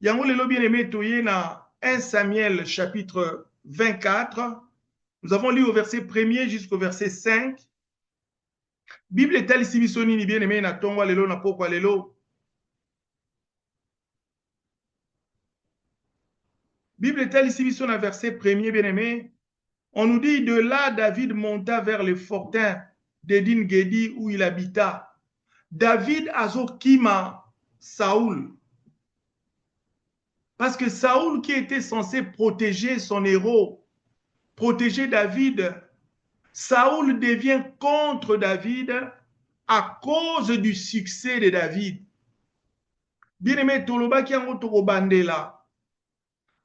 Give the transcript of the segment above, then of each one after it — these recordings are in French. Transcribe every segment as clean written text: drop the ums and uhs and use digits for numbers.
Yango lelo bien aimé toye na 1 Samuel chapitre 24. Nous avons lu au verset 1er jusqu'au verset 5. Bible etali si biso nini bien aimé na tongwa lelo na pokwa lelo. Bible etali si biso na verset 1er bien aimé. On nous dit de là David monta vers le fortin d'Edin Gedi où il habita. David azokima Saoul. Parce que Saoul qui était censé protéger son héros, protéger David, Saoul devient contre David à cause du succès de David. Bien-aimé, tolobaki yango tokobandela.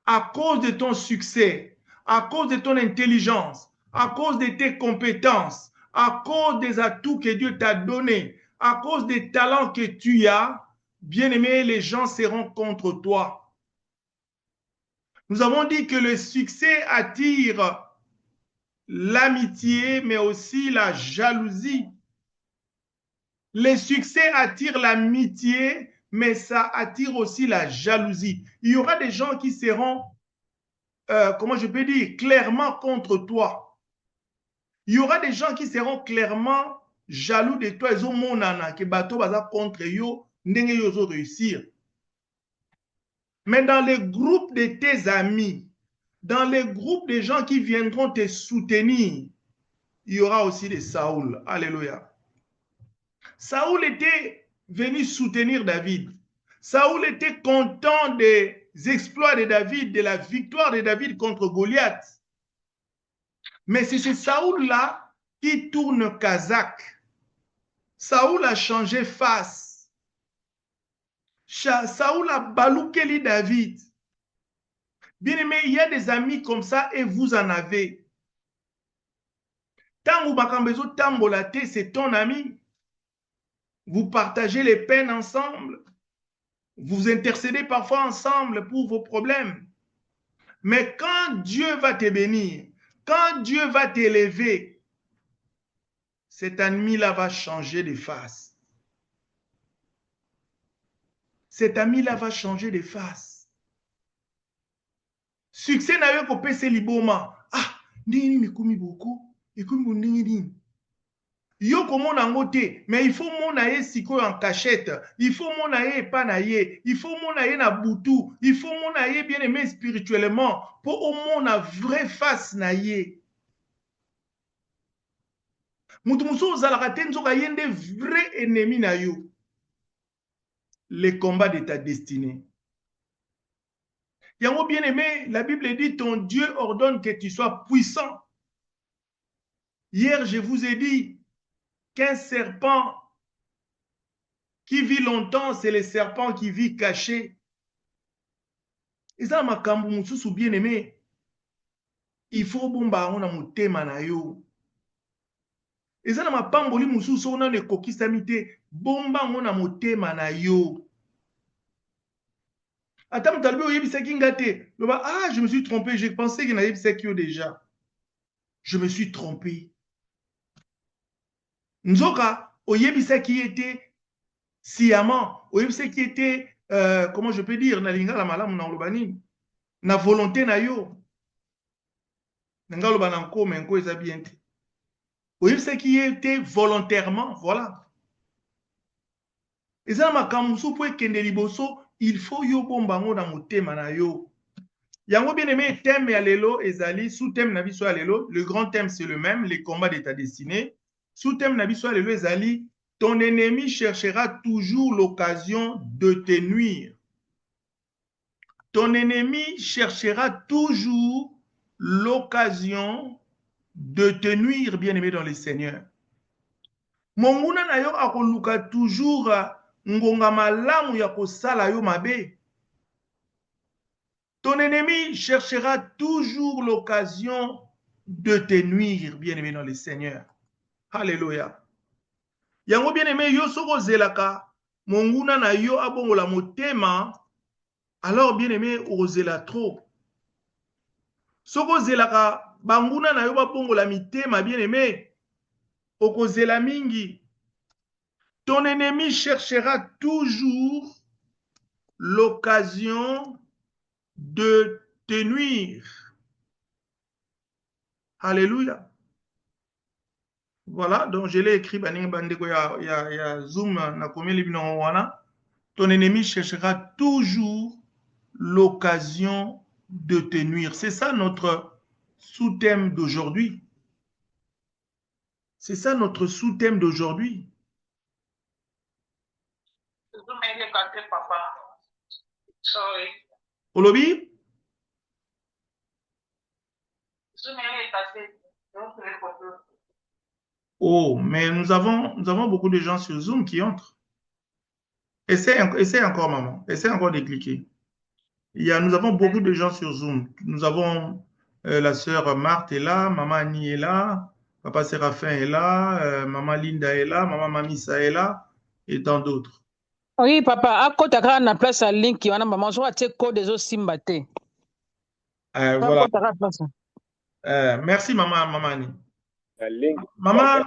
À cause de ton succès, à cause de ton intelligence, à cause de tes compétences, à cause des atouts que Dieu t'a donnés, à cause des talents que tu as, bien-aimé, les gens seront contre toi. Nous avons dit que le succès attire l'amitié, mais aussi la jalousie. Le succès attire l'amitié, mais ça attire aussi la jalousie. Il y aura des gens qui seront, comment je peux dire, clairement contre toi. Il y aura des gens qui seront clairement jaloux de toi. Ils ont mon nana, que bateau baza contre yo, ndenge yo zo réussir. Mais dans les groupes de tes amis, dans les groupes de gens qui viendront te soutenir, il y aura aussi des Saoul. Alléluia. Saoul était venu soutenir David. Saoul était content des exploits de David, de la victoire de David contre Goliath. Mais c'est ce Saoul-là qui tourne kazakh. Saoul a changé face. Saoul a baloukeli David. Bien aimé, il y a des amis comme ça et vous en avez. Tango Bakambezo Tambolate, c'est ton ami. Vous partagez les peines ensemble. Vous intercédez parfois ensemble pour vos problèmes. Mais quand Dieu va te bénir, quand Dieu va t'élever, cet ami-là va changer de face. Cet ami-là va changer de face. Succès n'a eu qu'au PC Liboma. Ah, nini mikumi beaucoup, mikumi nini. Yo komona ngo te, mais il faut mona ye siko en cachette, il faut mona ye pas na ye, il faut mona ye na butu, il faut mona ye bien aimé spirituellement pour au mona vraie face na ye. Mutu muso ozalaka te nzoka ye nde vrai ennemi na yo. Les combats de ta destinée. Yango bien aimé, la Bible dit ton Dieu ordonne que tu sois puissant. Hier, je vous ai dit qu'un serpent qui vit longtemps, c'est le serpent qui vit caché. Et ça, ma kambu mususu bien aimé, il faut bomba on a motema na yo. Et ça, ma pamboli mususu on a ne kokisamite, bomba on a motema na yo. Attends, talbe oyebisaki ngate. Ah, je me suis trompé, j'ai pensé qu'il n'ayebisaki yo déjà. Je me suis trompé. Nzoka, oyebisaki était sciemment, oyebisaki était, comment je peux dire, na linga la malamu na olobani, na volonté na yo. Nga loba na nko, mais nko eza bien te. Oyebisaki était volontairement, voilà. Eza makambo musu po ekende liboso, il faut yo bombango na motema na yo. Yango bien aimé, thème ya lelo ezali, sous-thème na biso ya lelo, le grand thème c'est le même, les combats de ta destinée. Sous-thème na biso ya lelo ezali, ton ennemi cherchera toujours l'occasion de te nuire. Ton ennemi cherchera toujours l'occasion de te nuire, bien aimé dans le Seigneur. Monguna na yo akoluka toujours ngonga malamu ya kosala yo mabe. Ton ennemi cherchera toujours l'occasion de te nuire, bien-aimé dans le Seigneur. Alléluia. Yango bien-aimé, yo soko zelaka, monguna na yo abongola motema, alors bien-aimé, ozela trop. Soko zelaka, banguna na yo babongola mitema, bien-aimé, okozela mingi. Ton ennemi cherchera toujours l'occasion de te nuire. Alléluia. Voilà, donc je l'ai écrit, il y a Zoom, ton ennemi cherchera toujours l'occasion de te nuire. C'est ça notre sous-thème d'aujourd'hui. C'est ça notre sous-thème d'aujourd'hui. Olobi? Oh, mais nous avons beaucoup de gens sur Zoom qui entrent. Essaie encore, maman. Essaie encore de cliquer. Nous avons beaucoup de gens sur Zoom. Nous avons la sœur Marthe est là, maman Annie est là, papa Séraphin est là, maman Linda est là, maman Mamissa est là, et tant d'autres. Oui, papa, à côté de la place à link, il y a un maman, je vois que code des autres simbaté. Voilà. Merci, maman Annie. Maman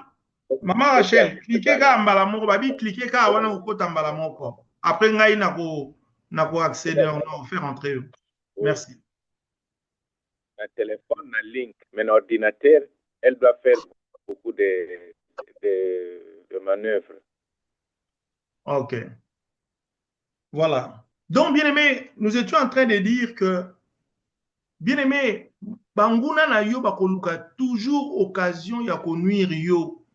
Rachel, cliquez quand Mbalamoko, babi, cliquez quand on a au côté Mbalamoko. Après, on a accéder, on a fait rentrer. Merci. Un téléphone, un link, mais un ordinateur, elle doit faire beaucoup de manœuvres. Ok. Voilà. Donc, bien aimé, nous étions en train de dire que, bien aimé, Banguna na yo bakoluka toujours occasion ya nuire yo.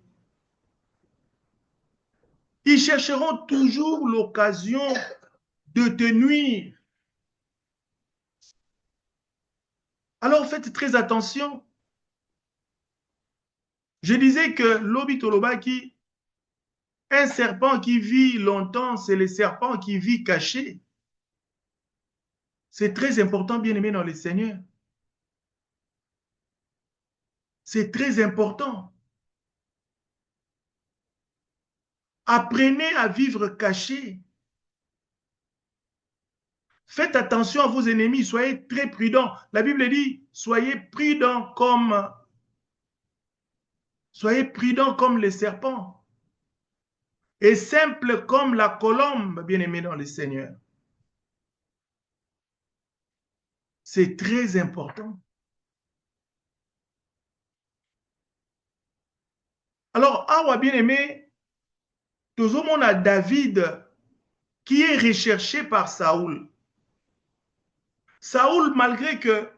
Ils chercheront toujours l'occasion de te nuire. Alors faites très attention. Je disais que Lobi Tolobaki, un serpent qui vit longtemps, c'est le serpent qui vit caché. C'est très important, bien aimé dans le Seigneur. C'est très important. Apprenez à vivre caché. Faites attention à vos ennemis, soyez très prudents. La Bible dit, soyez prudents comme les serpents et simples comme la colombe, bien-aimés dans le Seigneur. C'est très important. Alors, awa bien-aimé, tout le monde a David qui est recherché par Saoul. Saoul, malgré que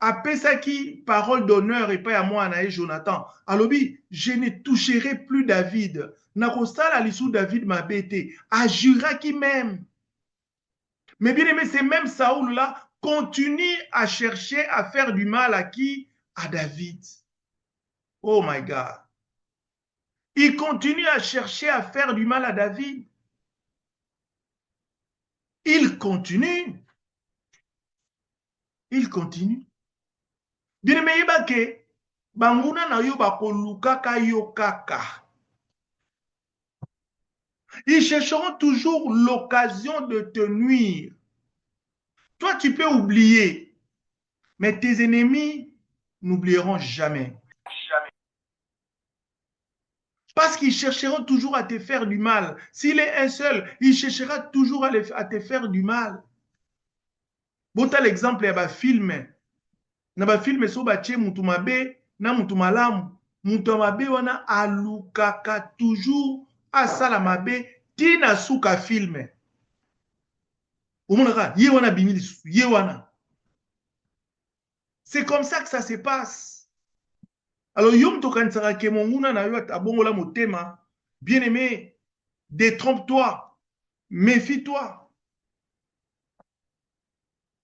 apesaki parole d'honneur et pas à moi Anaï Jonathan, alobi, je ne toucherai plus David. Nakosala lisou David m'a bêté. Ajura qui même. Mais bien aimé, ces mêmes Saoul là continue à chercher à faire du mal à qui? À David. Oh my God. Il continue à chercher à faire du mal à David. Il continue. Il continue. Bien aimé, yebake, banguna na yo bakolukaka yo kaka. Ils chercheront toujours l'occasion de te nuire. Toi, tu peux oublier, mais tes ennemis n'oublieront jamais. Parce qu'ils chercheront toujours à te faire du mal. S'il est un seul, il cherchera toujours à te faire du mal. Bon, t'as l'exemple, il y a un film. Na ba film so ba tie mutu mabe na mutu malamu. Mutu mabe wana alukaka toujours asala mabe tina suka film. Omonaka, ye wana bimili ye wana. C'est comme ça que ça se passe. Alors, yom tokansara ke monguna na yo abongola motema, bien-aimé, détrompe-toi, méfie-toi.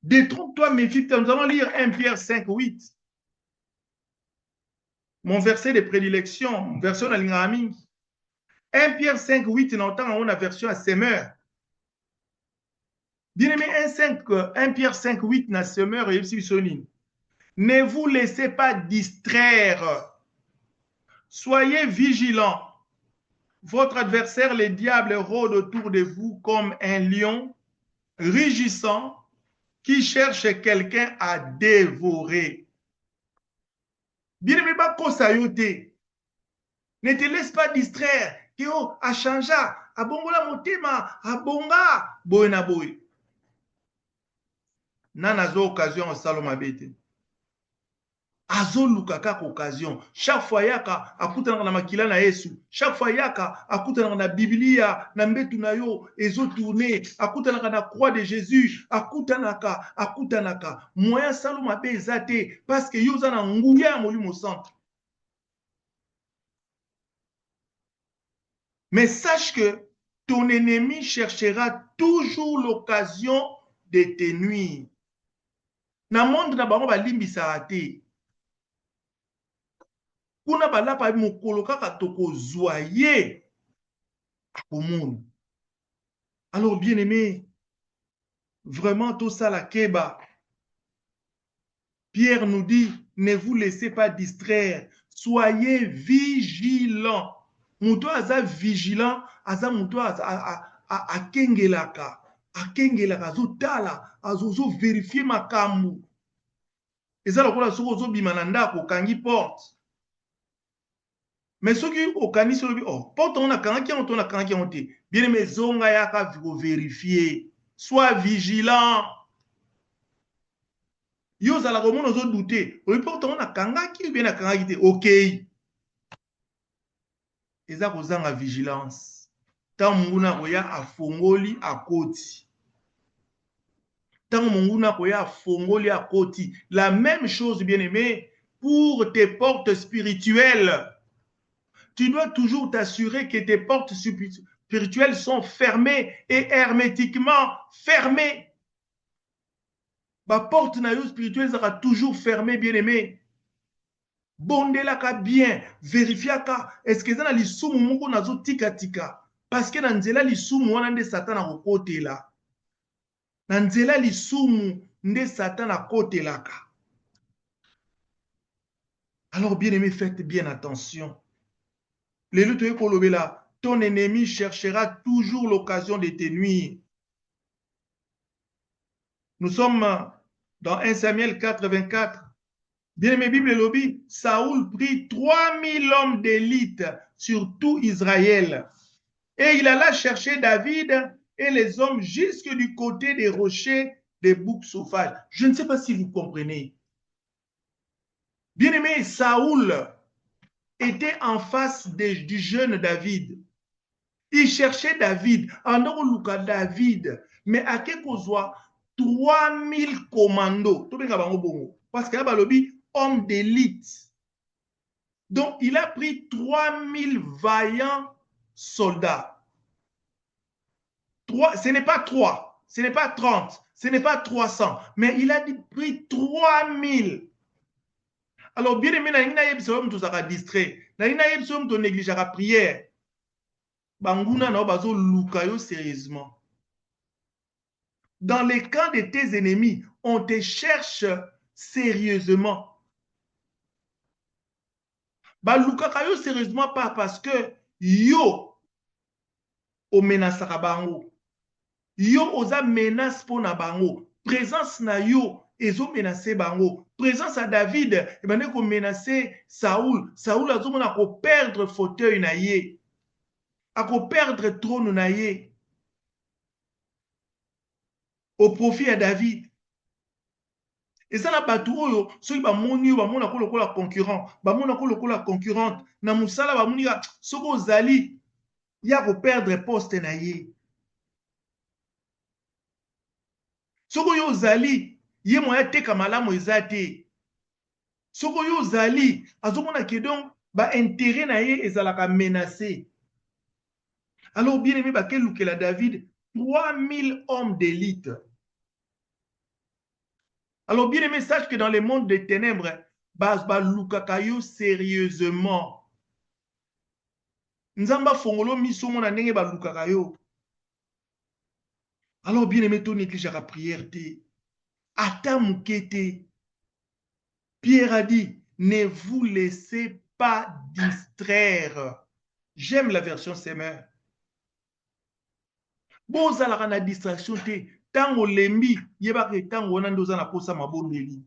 Détrompe-toi, méfie-toi. Nous allons lire 1 Pierre 5, 8. Mon verset de prédilection, version à l'ingami. 1 Pierre 5, 8, on entend la version à semeur. Bien-aimé, 1 Pierre 5, 8, na semeur et sonine. Ne vous laissez pas distraire. Soyez vigilants. Votre adversaire, le diable, rôde autour de vous comme un lion rugissant qui cherche quelqu'un à dévorer. Bien-aimé, ne te laisse pas distraire. A changé, abongola motema, abonga, boye na boye. Nana zo occasion osalo mabete. Azo luka kaka occasion. Chaque fois yaka akutana na makila na Yesu. Chaque fois yaka akutana na Biblia na mbetu na yo ezo tourner, akutana na croix de Jésus, akutanaka. Moyen salo mabe ezate parce que yo za na nguya ya molimo santo. Mais sache que ton ennemi cherchera toujours l'occasion de te nuire. Na monde na bango balimbisa te. Kuna balapa mokolo kaka tokozwa ye akomona. Alors bien aimé, vraiment tout ça la keba. Pierre nous dit, ne vous laissez pas distraire, soyez vigilants. Muto aza vigilant, aza muto akengelaka, azotala, azozo vérifier makambu. Eza lokola soko zo bimana ndako kangi porte. Mais ceux qui au canis sur le porte on a kangi on a kangi on te. Bien aimé zonga yaka vérifier. Sois vigilant. Yo zala komo nozo douter. Le porte on a kangaki bien na kangaki te. OK. Eza kozanga vigilance. Tant munguna koya afongoli akoti. Tant munguna koya afongoli akoti. La même chose bien aimé pour tes portes spirituelles. Tu dois toujours t'assurer que tes portes spirituelles sont fermées et hermétiquement fermées. Ma porte spirituelle sera toujours fermée, bien aimé. Bondelaka bien, vérifiaka. Est-ce que ça na lisumu moko nazo tika tika? Parce que nanzela lisumu wana nde Satan na kote la. Nanzela lisumu nde Satan na kote laka. Alors bien aimé, faites bien attention. Ton ennemi cherchera toujours l'occasion de te nuire. Nous sommes dans 1 Samuel 4:24. Bien aimé, Bible lobby, Saoul prit 3000 hommes d'élite sur tout Israël. Et il alla chercher David et les hommes jusque du côté des rochers des boucs sauvages. Je ne sais pas si vous comprenez. Bien aimé, Saoul était en face du jeune David. Il cherchait David, David, mais à quel point 3000 commandos, parce qu'il y a un homme d'élite. Donc, il a pris 3000 vaillants soldats. Ce n'est pas 3, ce n'est pas 30, ce n'est pas 300, mais il a pris 3000. Alors, bien aimé, tu seras distrait. Tu négligeras la prière. Banguna na bazo lukayo sérieusement. Dans les camps de tes ennemis, on te cherche sérieusement. Ba lukakayo sérieusement pas parce que yo o menasaka bango. Yo oza menace pour na bango. Présence na yo ezo menacer bango. Présence à David, e bane ko menacer Saoul. Saoul azomona ko perdre fauteuil na ye. A ko perdre trône na ye. Au profit à David. Et ça na batu oyo, soki ba moni ba mona ko lokola concurrent, ba mona ko lokola concurrente, na musala ba moni ga soko zali ya ko perdre poste na ye. Soko yo zali ye moya teka malamu ezate. Soko yo zali azomona ke donc ba intérêt na ye ezalaka menacé. Alors bien aimé ba kelukela David 3000 hommes d'élite. Alors, bien aimé, sache que dans le monde des ténèbres, Basba Lukakayo sérieusement. Nzamba fongolo misomo na nenge ba Lukakayo. Alors, bien aimé, ton néglige la prière. Ata mukete. Pierre a dit, ne vous laissez pas distraire. J'aime la version Semeur. Bon, ça la na distraction te. Tango lembi, yeba ke tango wana ndoza na posa mabondeli.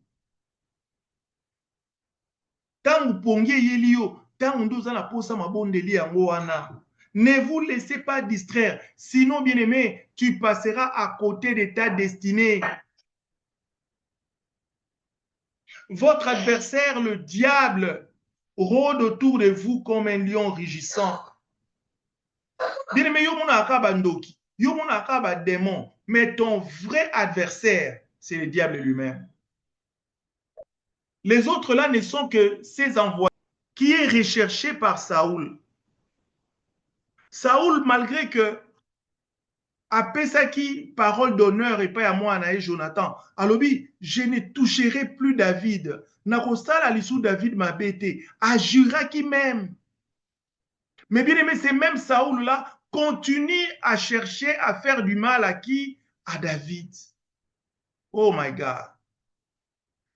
Tango pongie yeli yo, tango ndoza na posa mabondeli yango wana. Ne vous laissez pas distraire. Sinon, bien-aimé, tu passeras à côté de ta destinée. Votre adversaire, le diable, rôde autour de vous comme un lion rugissant. Bien-aimé, yo mona akaba ndoki, yo mona akaba démon, mais ton vrai adversaire, c'est le diable lui-même. Les autres là ne sont que ses envoyés qui est recherché par Saoul. Saoul, malgré que apesaki parole d'honneur et pas à moi Anaï Jonathan, alobi, je ne toucherai plus David. Nakosala lisou David m'a bêté. Ajura qui même. Mais bien aimé, c'est même Saoul là continue à chercher à faire du mal à qui? À David. Oh my God.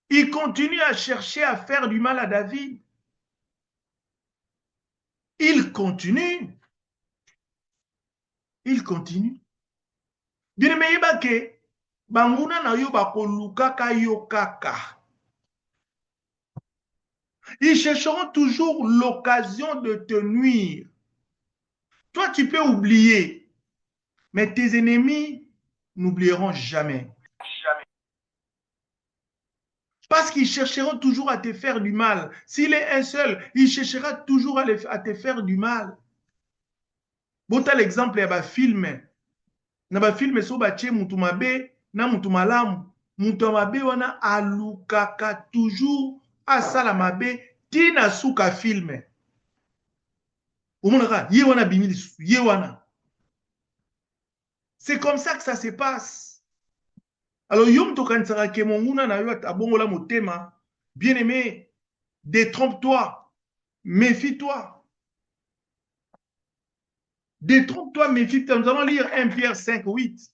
Il continue à chercher à faire du mal à David. Il continue. Il continue. Bien aimé, yebake, banguna na yo bakolukaka yo kaka. Ils chercheront toujours l'occasion de te nuire. Toi, tu peux oublier, mais tes ennemis n'oublieront jamais. Parce qu'ils chercheront toujours à te faire du mal. S'il est un seul, il cherchera toujours à te faire du mal. Bon, t'as l'exemple, il y a un film. Na ba film so ba tche mutu mabe na mutu malamu. Mutu mabe wana alukaka toujours asala mabe tina suka film. Omonaka, ye wana bimili ye wana. C'est comme ça que ça se passe. Alors, yom tokanisaka ke monguna na yo abongola motema, bien-aimé, détrompe-toi, méfie-toi. Détrompe-toi, méfie-toi. Nous allons lire 1 Pierre 5, 8.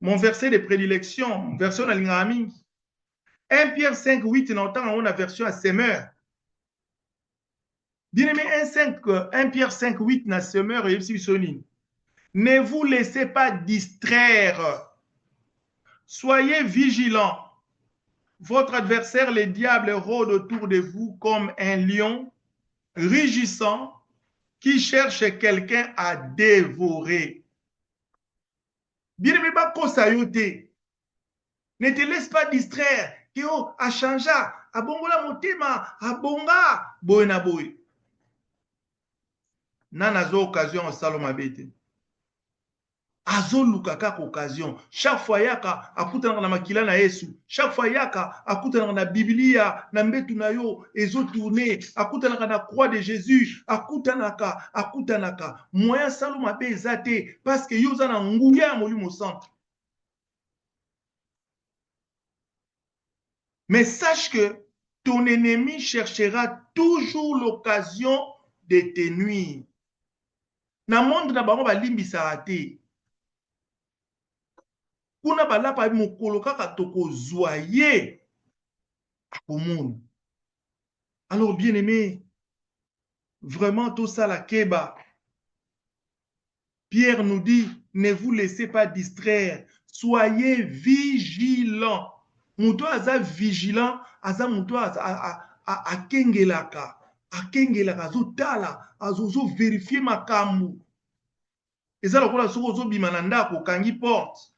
Mon verset de prédilection, version à l'ingami. 1 Pierre 5, 8, on a version à semeur. Bien-aimé, 1 Pierre 5, 8, na semeur et sonine. Ne vous laissez pas distraire. Soyez vigilants. Votre adversaire, le diable, rôde autour de vous comme un lion rugissant qui cherche quelqu'un à dévorer. Bien-aimé, ne te laisse pas distraire. Kio a changé, a bongola motema, a bonga, boy na boy. Nana zo occasion au salon abete. Azo luka kaka occasion. Chaque fois yaka akutana na makila na Yesu. Chaque fois yaka akutana na Biblia na mbetu na yo ezo tourner. Akutana na croix de Jésus. Akutanaka. Moyen salon mabe ezate parce que yo za na nguya molimo centre. Mais sache que ton ennemi cherchera toujours l'occasion de te nuire. Na monde na bango balimbisa te. Kuna balapa mokolo kaka tokozwa ye akomona. Alors bien aimé, vraiment tout ça la keba. Pierre nous dit, ne vous laissez pas distraire, soyez vigilants. Muto aza vigilant, aza muto akengelaka, azotala, azozo vérifier makambu. Eza lokola soko ozo bima na ndako kangi porte.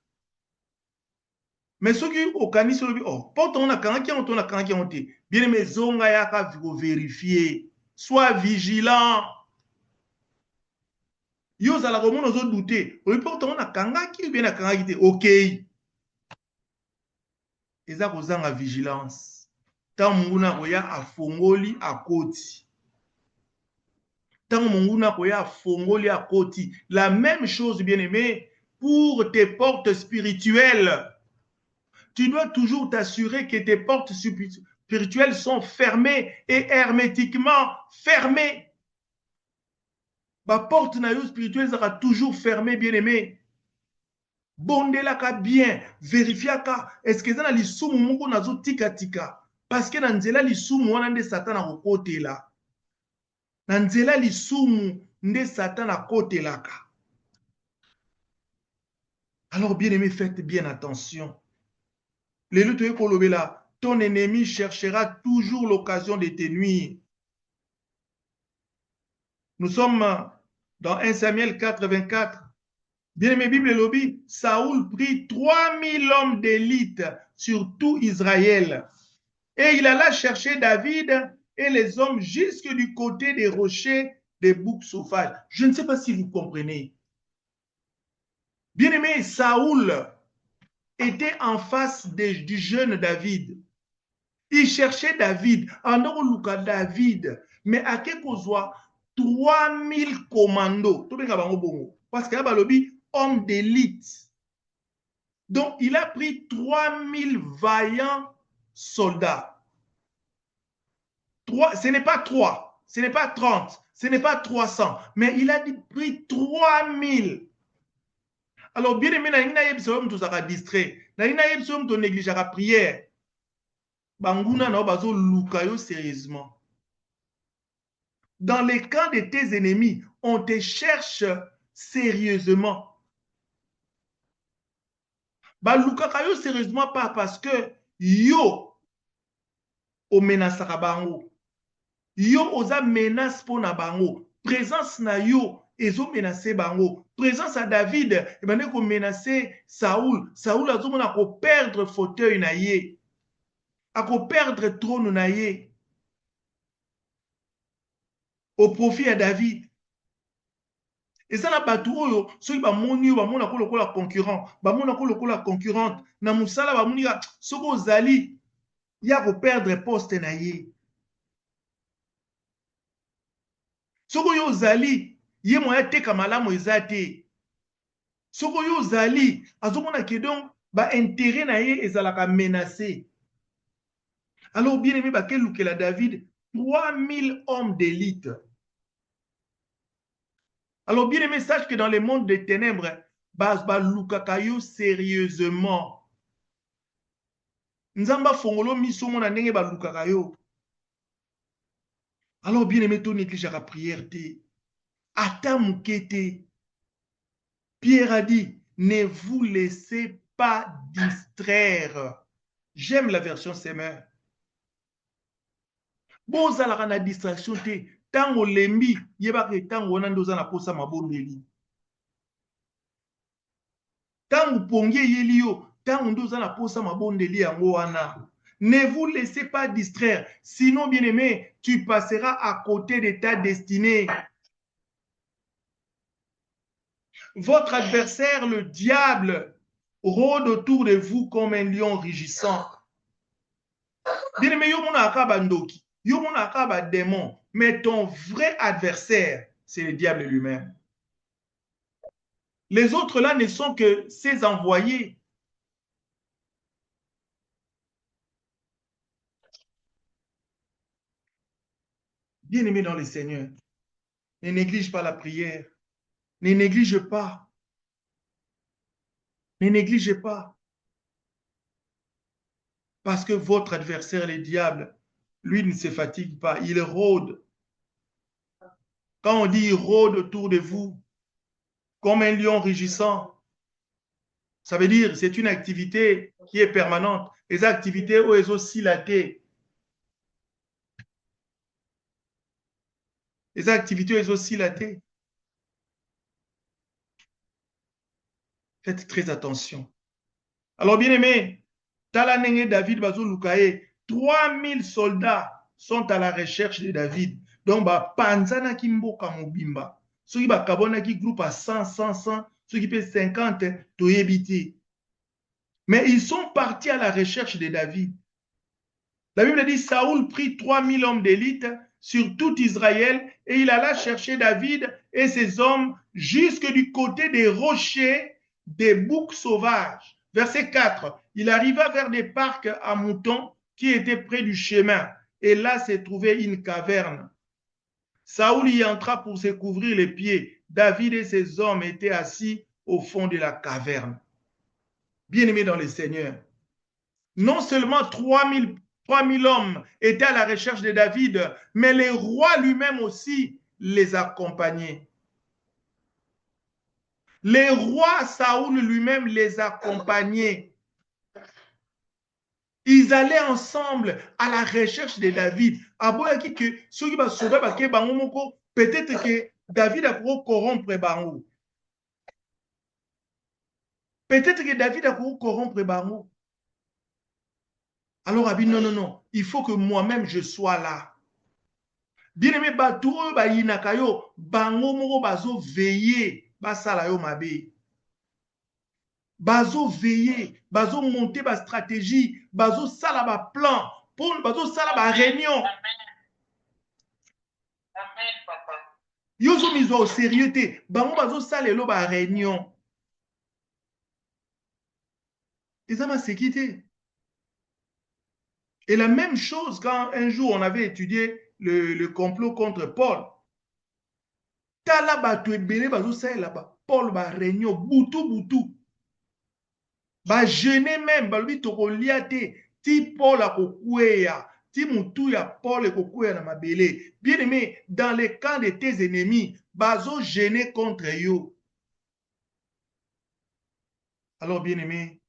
Mais ceux qui au canis sur le porte on a kangi on a kangi on te. Bien aimé zonga yaka vérifier. Sois vigilant. Yo zala ko mono zo douter. Le porte on a kangaki bien na kangi te. OK. Eza ko zanga vigilance. Tant munguna koya afongoli akoti. Tant munguna koya afongoli akoti. La même chose bien aimé pour tes portes spirituelles. Tu dois toujours t'assurer que tes portes spirituelles sont fermées et hermétiquement fermées. Ma porte spirituelle sera toujours fermée, bien-aimé. Bondelaka bien, vérifiaka. Est-ce que ça na lisumu mungu nazo tika tika? Parce que nanzela lisumu wana nde Satan a kote la. Nanzela lisumu nde Satan a kote laka. Alors, bien-aimé, faites bien attention. Ton ennemi cherchera toujours l'occasion de te nuire. Nous sommes dans 1 Samuel 4, 24. Bien-aimé, Bible lobby, Saoul prit 3000 hommes d'élite sur tout Israël. Et il alla chercher David et les hommes jusque du côté des rochers des boucs sauvages. Je ne sais pas si vous comprenez. Bien-aimé, Saoul était en face du jeune David. Il cherchait David, en Luka David, mais à quel soit 3000 commandos. Parce qu'il y a un homme d'élite. Donc, il a pris 3000 vaillants soldats. Ce n'est pas 3, ce n'est pas 30, ce n'est pas 300, mais il a pris 3000. Alors, bien aimé, tu seras distrait. Tu négligeras la prière. Banguna na bazo lukayo sérieusement. Dans les camps de tes ennemis, on te cherche sérieusement. Ba lukakayo sérieusement pas parce que yo o menasaka bango. Yo oza menace pour na bango. Présence na yo ezo menacer bango. Présence à David, e bande ko menacer Saoul. Saoul azomona ko perdre fauteuil na ye. A ko perdre trône na ye. Au profit à David. Et ça, la bataille, ceux qui bamoni, bamona ko lokola concurrent, bamona ko lokola concurrente, na musala bamoni ga soko zali, ya ko perdre poste na ye. Soko yo zali, ye moya teka malamu ezate. Soko yo zali, azomona ke donc ba intérêt na ye ezalaka menacé. Alors bien aimé ba kelukela David 3000 hommes d'élite. Alors, bien aimé, sache que dans le monde des ténèbres, Basba Lukakayo sérieusement. Nzamba fongolo misomo na ndenge ba Lukakayo. Alors, bien aimé, ton néglige la prière. Ata mukete. Pierre a dit, ne vous laissez pas distraire. J'aime la version Semeur. Bon, ça la distraction te. Tango lembi, yeba ke tango nandoza na posa mabondeli. Tango pongie yeli yo, tango ndoza na posa mabondeli yango wana. Ne vous laissez pas distraire, sinon bien-aimé, tu passeras à côté de ta destinée. Votre adversaire, le diable, rôde autour de vous comme un lion rugissant. Bien-aimé, yo mona akaba ndoki, yo mona akaba démon, mais ton vrai adversaire, c'est le diable lui-même. Les autres là ne sont que ses envoyés. Bien-aimé dans le Seigneur, ne néglige pas la prière. Ne néglige pas. Ne négligez pas. Parce que votre adversaire, le diable, lui ne se fatigue pas. Il rôde. Quand on dit il rôde autour de vous, comme un lion rugissant, ça veut dire c'est une activité qui est permanente. Les activités où elles aussi laté. Les activités où elles aussi laté. Faites très attention. Alors, bien aimé, Talanenge David Bazo Lukaye, 3000 soldats sont à la recherche de David. Donc, bah, Panzana Kimboka Mobimba. Ceux qui Kabona qui groupe à 100, ceux qui paient 50, Toyebiti. Mais ils sont partis à la recherche de David. La Bible dit Saoul prit 3000 hommes d'élite sur tout Israël et il alla chercher David et ses hommes jusque du côté des rochers des boucs sauvages. Verset 4. Il arriva vers des parcs à moutons qui étaient près du chemin et là se trouvait une caverne. Saoul y entra pour se couvrir les pieds. David et ses hommes étaient assis au fond de la caverne. Bien-aimés dans le Seigneur, non seulement 3000 hommes étaient à la recherche de David, mais le roi lui-même aussi les accompagnait. Le roi Saoul lui-même les accompagnait. Ils allaient ensemble à la recherche de David. Peut-être que David a corrompre Bango. Peut-être que David a corrompre Bango. Alors, Abi, non, non, non. Il faut que moi-même, je sois là. Bien-aimé, Batou, Bayinakayo, Bango, Moro, Bazo, veiller, Basala, yo, Mabe. Bazo, veiller, Bazo, monter, ba stratégie, Bazo, sala, ba plan, Bazo, sala, ba réunion. Amen, papa. Yozo, miso, au sérieux, Bango, Bazo, sala, lo, ba réunion. Et ça m'a séquité. Et la même chose quand un jour on avait étudié le complot contre Paul. Tala bato ebele bazo sa là-bas. Paul ba réunion butu. Ba jeûner même balobi tokolia te ti Paul akokweya ti mutu ya Paul ekokweya na mabele. Bien aimé, dans le camp de tes ennemis, bazo jeûner contre yo. Alors bien aimé,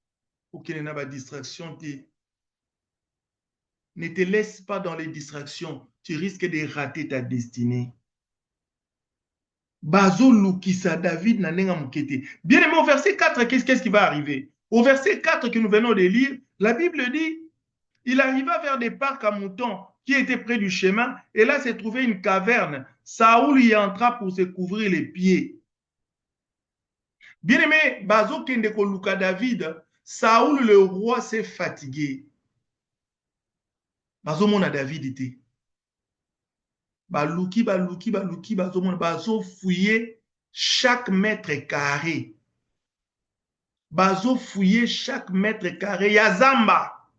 aucune n'a pas distraction te. Ne te laisse pas dans les distractions, tu risques de rater ta destinée. Bazo Lukisa David Nanenga Mukete. Bien aimé, au verset 4, qu'est-ce qui va arriver? Au verset 4 que nous venons de lire, la Bible dit, il arriva vers des parcs à moutons qui étaient près du chemin, et là s'est trouvé une caverne. Saoul y entra pour se couvrir les pieds. Bien aimé, Bazo Kendeko Luka David, Saoul le roi s'est fatigué. Bazo Mona David était. Baluki, bazo fouiller chaque mètre carré. Bazo fouiller chaque mètre carré. Yazamba.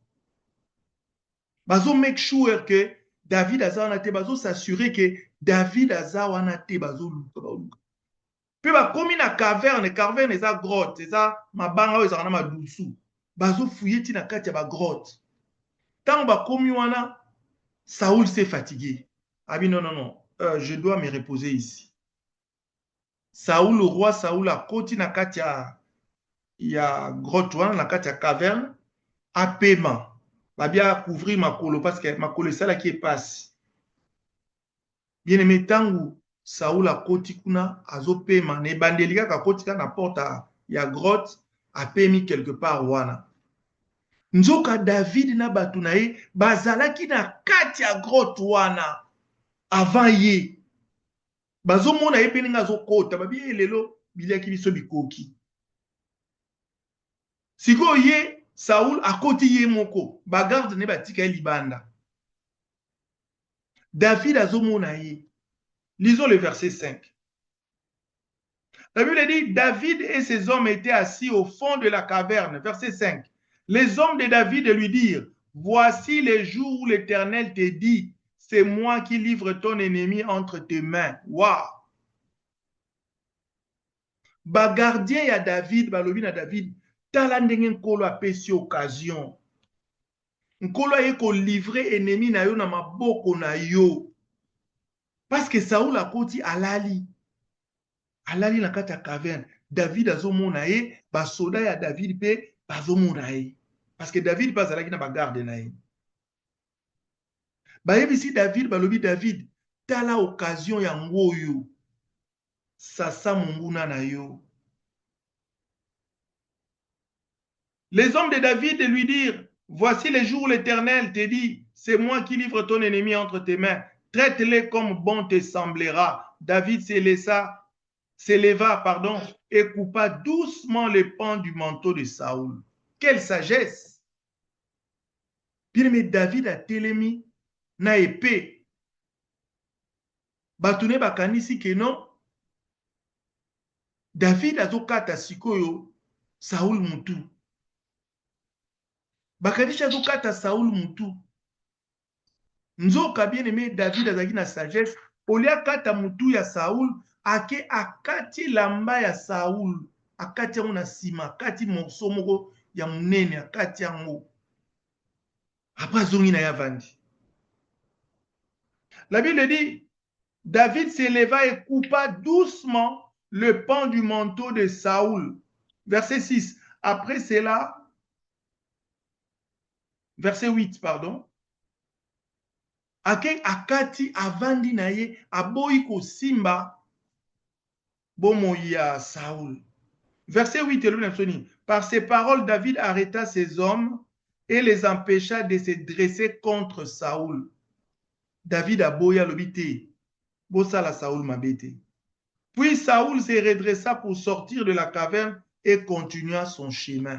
Bazo make sure que David Azawanate, bazo s'assurer que David Azawanate, bazo luka. Puis ba komi na caverne eza grotte, eza mabanga eza na madusu. Bazo fouiller tina kati ya ba grotte. Tant ba komi wana, Saoul s'est fatigué. Ah oui, non. Je dois me reposer ici. Saoul, le roi Saoul, a koti na kati ya grotte wana, na kati ya caverne, a paiement. Ba bien couvrir ma colo parce que ma colo c'est là qui passe. Bien aimé tangu Saoul a koti kuna azo paiement. Ne bandelika ka koti na porte ya grotte a payé quelque part wana. Nzoka David na batu na ye bazalaki na kati ya grotte wana avant ye. Bazo mona ye peninga zo kota babi lelo biliaki biso bikoki. Siko ye Saoul akoti ye moko bagarde ne batika ye libanda. David azo mona ye. Lisons le verset 5. La Bible dit David et ses hommes étaient assis au fond de la caverne. Verset 5. Les hommes de David lui dirent, voici les jours où l'Éternel te dit, c'est moi qui livre ton ennemi entre tes mains. Waouh! Ba gardien ya David, balobi na David, tala ndenge nkolo apesi occasion. Nkolo aye ko livrer ennemi na yo na maboko na yo. Parce que Saoul akoti alali. Alali na kati ya caverne. David azomona ye, ba soda ya David pe bazomona ye. Parce que David pas alaki na ba garde na ye. Ba yebisi David balobi David, tala occasion ya ngoyo. Sasa munguna na yo. Les hommes de David lui dirent, voici les jours où l'Éternel te dit, c'est moi qui livre ton ennemi entre tes mains. Traite-les comme bon te semblera. David s'éleva, et coupa doucement les pans du manteau de Saoul. Quelle sagesse! Bien-aimé, David a telemi na épée. Batune bakanisi que non. David azokata sikoyo Saoul mutu. Bakanisha azokata Saoul mutu. Nzoka bien-aimé, David azaki na sagesse. Olia kata mutu ya Saoul, ake akati lamba ya Saoul. Akati yango na sima, akati morceau moko ya munene, akati yango. Après zongi na yavandi. La Bible dit, David s'éleva et coupa doucement le pan du manteau de Saoul. Verset 6. Après cela, verset 8, pardon. ake akati avandi na ye aboyi kosimba bomoi ya Saoul. Verset 8, par ces paroles, David arrêta ses hommes et les empêcha de se dresser contre Saoul. David a boya lobité, bosala Saoul mabete. Puis Saoul se redressa pour sortir de la caverne et continua son chemin.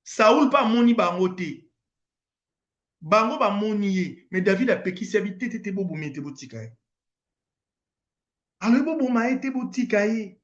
Saoul pas moni bangote. Bango ba moni, mais David a pekisi habité tete bobo mete botikaye. Alors bobo ma été botikaye.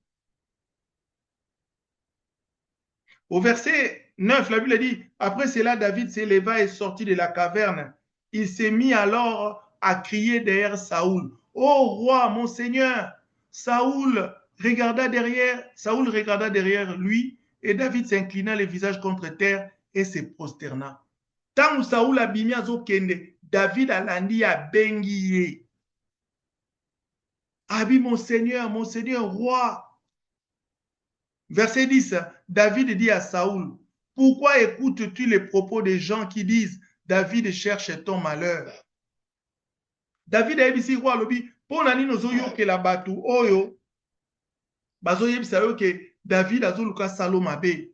Au verset 9, la Bible dit, après cela, David s'éleva et sortit de la caverne. Il s'est mis alors à crier derrière Saoul. Ô roi, mon Seigneur! Saoul regarda derrière lui et David s'inclina le visage contre terre et se prosterna. Tant que Saoul a bimi azokende, David alandi a bengiye. Abi mon Seigneur, roi. Verset 10, David dit à Saoul, pourquoi écoutes-tu les propos des gens qui disent, David cherche ton malheur? David a dit, roi lobi, pour nani nozoyo ke la batu oyo, bazoye bisayo que David azoluka salomabe.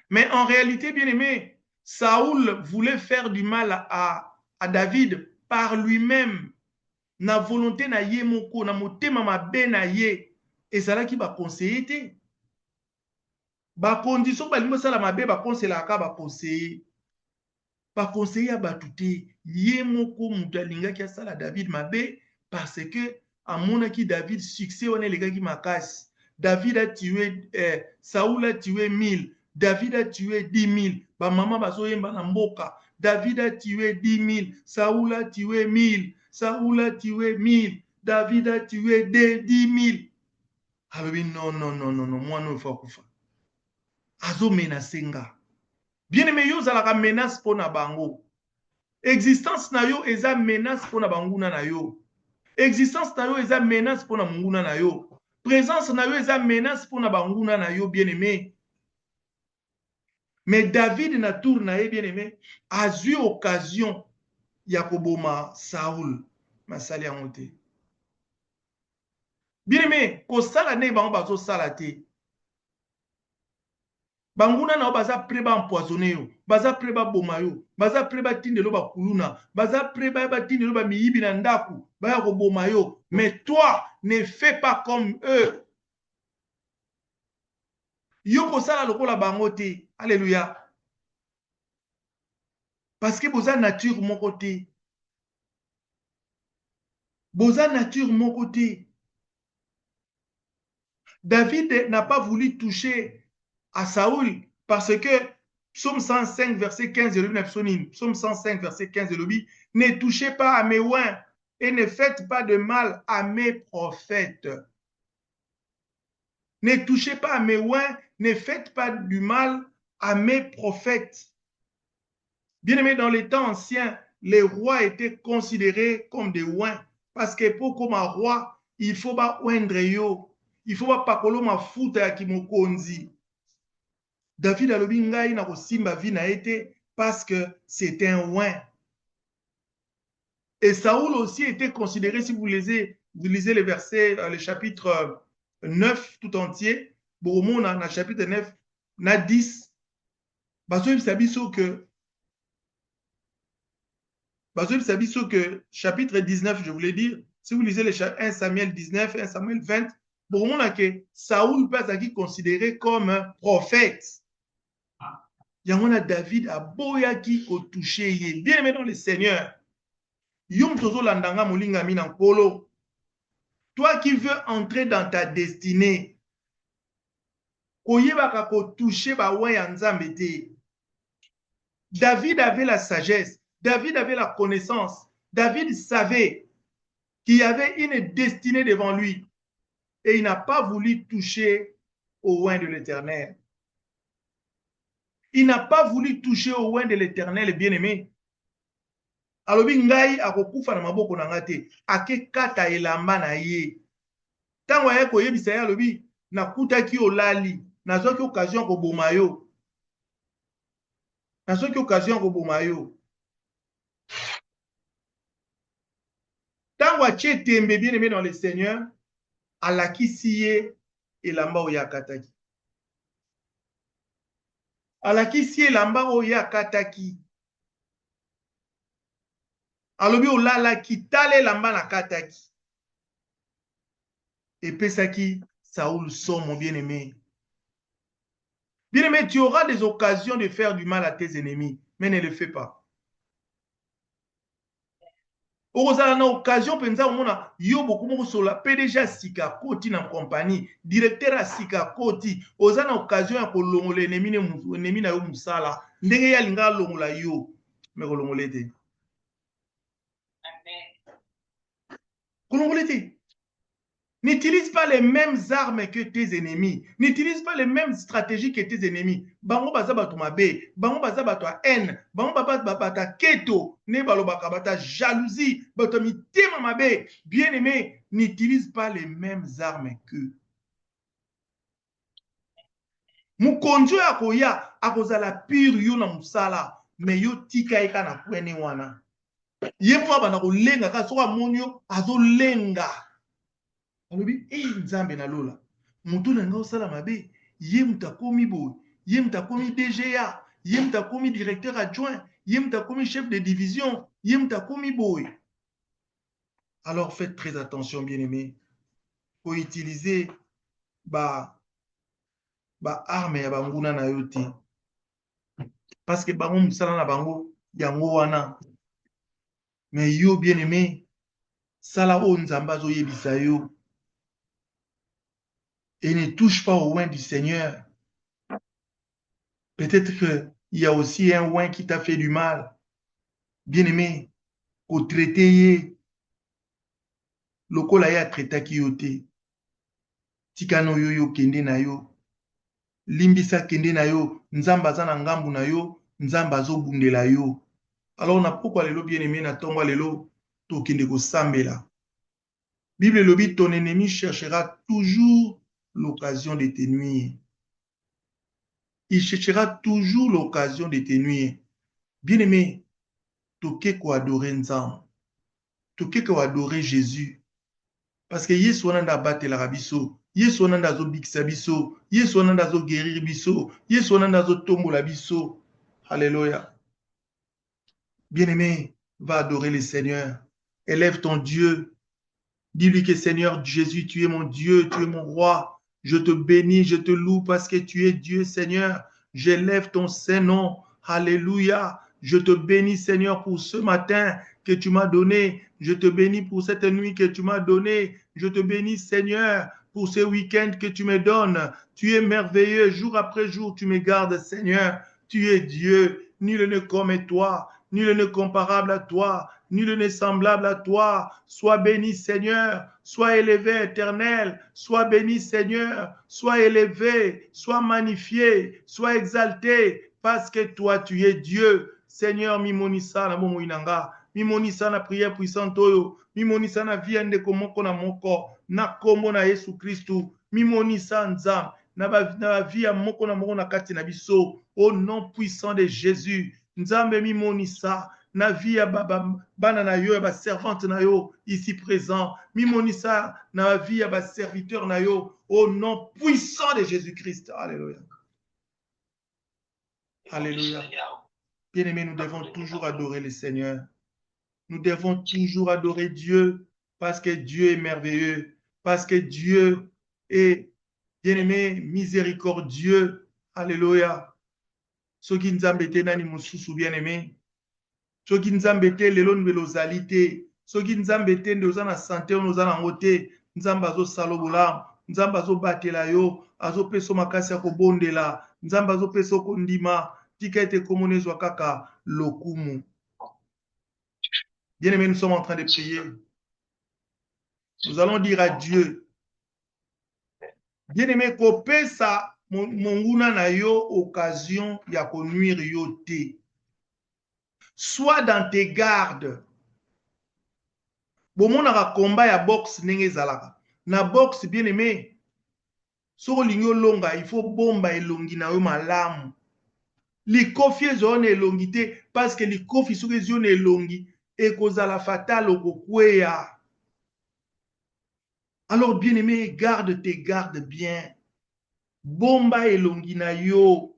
Mais en réalité, bien aimé, Saoul voulait faire du mal à David par lui-même. Na volonté na ye moko, na motema mabe na ye. Et ça là qui va conseiller. Ba condition ba limo sala mabe ba conseiller aka ba conseiller. Ba conseiller ba touté ye moko mutu alingaki asala David mabe parce que amona ki David succès on est les gars qui makasi. David a tué Saoul a tué 1000, David a tué 10 000. Ba maman bazo yemba na mboka. David a tué 10 000, Saoul a tué 1000, Saoul a tué 1000, David a tué 10 000. Ah oui, non, moi non, il faut kufa. Azo menacenga. Bien aimé, yo zalaka menace pour na bango. Existence na yo eza menace pour na banguna na yo. Existence na yo eza menace pour na munguna na yo. Présence na yo eza menace pour na banguna na yo, bien aimé. Mais David na tour na ye, bien aimé, a eu occasion ya koboma Saoul. Masali ya moté. Bien aimé, ko sala ne bango bazo sala te. Banguna na baza preba empoisonné yo, baza preba boma yo, baza preba tindelo ba kuluna, baza preba ba tindelo ba miyibi na ndaku, baya ko boma yo. Mais toi, ne fais pas comme eux. Yo ko sala lokola bango te. Alléluia. Parce que boza nature mon côté. Boza nature mon côté. David n'a pas voulu toucher à Saoul parce que Psaume 105 verset 15 Psaume 105 verset 15 ne touchez pas à mes oins et ne faites pas de mal à mes prophètes. Ne touchez pas à mes oins, ne faites pas du mal à mes prophètes. Bien aimé, dans les temps anciens, les rois étaient considérés comme des oins parce que pour comme un roi, il faut pas oindre yo. Il faut pas pakolo mafuta ya kimokonzi. David alobi ngai na kosimba vi na été parce que c'était un oint. Et Saoul aussi était considéré, si vous lisez les versets, le chapitre 9 tout entier, bon, dans le chapitre 9, na 10, bazoib sabiso que chapitre 19, je voulais dire, si vous lisez les 1 Samuel 19, 1 Samuel 20, bon, on a que Saoul peut être considéré comme un prophète. Il y a David à Boyaki au touché, bien aimé dans le Seigneur. Yom tozo landanga molinga mina polo. Toi qui veux entrer dans ta destinée, koyeba ko toucher ba wa nzambe te. David avait la sagesse, David avait la connaissance, David savait qu'il y avait une destinée devant lui et il n'a pas voulu toucher au oint de l'Éternel. Il n'a pas voulu toucher au oint de l'Éternel, bien-aimé. Alobi ngai akokufa na maboko na ngate ake kata elamba na ye. Tango ya koyebisa ya alobi nakutaki olali nazoki occasion ko boma yo. Nazoki occasion ko boma yo. Tango atie tembe bien aimé dans le Seigneur, alakisi ye elamba oyo akataki. Alakisi ye elamba oyo akataki. Alobi olalaki tala elamba nakataki. Epesaki Saoul son bien aimé. Bien aimé, tu auras des occasions de faire du mal à tes ennemis, mais ne le fais pas. Ozala na occasion penza omona yo bokumo sola PDG sika koti na compagnie directeur a sika koti oza na occasion ya kolongola ennemi na yo musala ndenge ya linga longola yo me kolongola te. Kolongola te. N'utilise pas les mêmes armes que tes ennemis. N'utilise pas les mêmes stratégies que tes ennemis. Bango baza bato mabe, bango baza bato a haine, bango bata keto, ne balobaka bata jalousie, bato mitema mabe. Bien aimé, n'utilise pas les mêmes armes qu'eux. Mukonjo ya koya akozala pire yo na musala, mais yo tika eka na kwene wana. Ye mwa bana kolenga ka soka monyo azolenga. Alobi, nzambe na lola. Mutu na nga osala mabe, ye mutakomi boy, ye mutakomi DGA, ye mutakomi directeur adjoint, ye mutakomi chef de division, ye mutakomi boy. Alors faites très attention, bien-aimés. Pour utiliser arme ya banguna na yote. Parce que bango musala na bango yango wana. Mais yo bien-aimé, sala o nzamba zo yebisa yo. Et ne touche pas au oin du Seigneur. Peut-être qu'il y a aussi un oin qui t'a fait du mal. Bien-aimé, au traité, lokola ya traité ki yote. Tikano yo kende na yo. Limbisa kende na yo. Nzamba za na ngambu na yo. Nzamba zo bundela yo. Alors on a pourquoi lelo bien-aimé na tomba lelo to kende ko sambela. Bible lobi ton ennemi cherchera toujours l'occasion de te nuire. Il cherchera toujours l'occasion de te nuire. Bien-aimé, toke ko adorer Nzambe. Toke ko adorer Jésus. Parce que Yesu wananda batela biso, Yesu wananda zo bikisa biso, Yesu wananda zo guérir biso, Yesu wananda zo tombola biso. Alléluia. Bien-aimé, va adorer le Seigneur. Élève ton Dieu. Dis-lui que Seigneur Jésus, tu es mon Dieu, tu es mon roi. Je te bénis, je te loue parce que tu es Dieu, Seigneur. J'élève ton Saint-Nom. Alléluia. Je te bénis, Seigneur, pour ce matin que tu m'as donné. Je te bénis pour cette nuit que tu m'as donnée. Je te bénis, Seigneur, pour ce week-end que tu me donnes. Tu es merveilleux. Jour après jour, tu me gardes, Seigneur. Tu es Dieu. Nul n'est comme toi. Nul n'est comparable à toi. Nul n'est semblable à toi. Sois béni, Seigneur. Sois élevé, Éternel. Sois béni, Seigneur. Sois élevé. Sois magnifié. Sois exalté. Parce que toi, tu es Dieu. Seigneur, mimonisa na momo inanga. Mimonisa na prière puissante oyo. Mimonisa na vie ndeko moko na moko. Na kombo na Yesu Kristu. Mimonisa nzam. Na vie ya moko na moko na kati na biso. Au nom puissant de Jésus. Nzambe mimonisa. Na vie ya bana na yo, ya servante na yo, ici présent. Mimonisa na vie ya serviteur na yo. Au nom puissant de Jésus-Christ. Alléluia. Alléluia. Bien-aimés, nous devons toujours adorer le Seigneur. Nous devons toujours adorer Dieu parce que Dieu est merveilleux, parce que Dieu est, bien-aimé, miséricordieux. Alléluia. Soki nzambe te nani mususu bien-aimé. Soki nzambe te lelo nbelo zali te. Soki nzambe te nde oza na santé ono oza nango te. Nzambe azosala bolamu. Nzambe azobatela yo. Azopesa makasi ya kobondela. Nzambe azopesa kondima. Tika ete komona ezwa kaka lokumu. Bien-aimés, nous sommes en train de prier. Nous allons dire à Dieu. Bien-aimé, kopesa monguna na yo occasion ya konuire yo te. Sois dans tes gardes. Bomonaka combat ya boxe nenge zalaka. Na boxe, bien-aimé, soko lingo longa, il faut bomba elongi na yo malamu. Likofi ezone elongi te, parce que likofi soki ezone elongi, ekozala fatal okokweya. Alors, bien-aimé, garde bien. Bomba elongi na yo.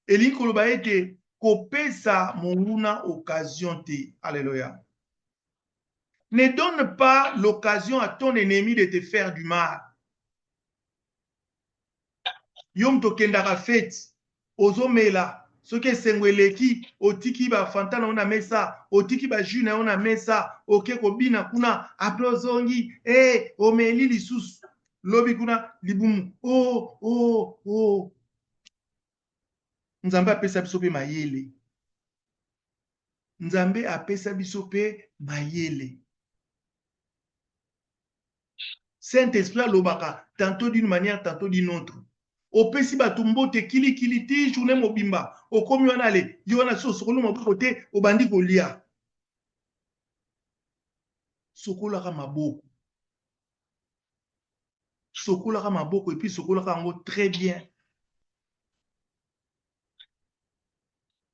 Elingi koloba ete kopesa monguna occasion te. Alléluia. Ne donne pas l'occasion à ton ennemi de te faire du mal. Yom to kendaka fete. Ozomela. Soki esengo eleki, otiki ba fanta na ona mesa, otiki ba jus na ona mesa, oke kobina kuna, apre ozongi, omeli lisusu. Lobi kuna, libumu, Nzambe apesa biso pe mayele. Nzambe apesa biso pe mayele. Saint-Esprit alobaka, tantôt d'une manière, tantôt d'une autre. Opesi batumbo te kili ti journée mobimba. Okomi wana ale, yona so sokolo maboko te, obandi kolia. Sokola ka maboko. Sokola ka maboko et puis sokola ka ngo très bien.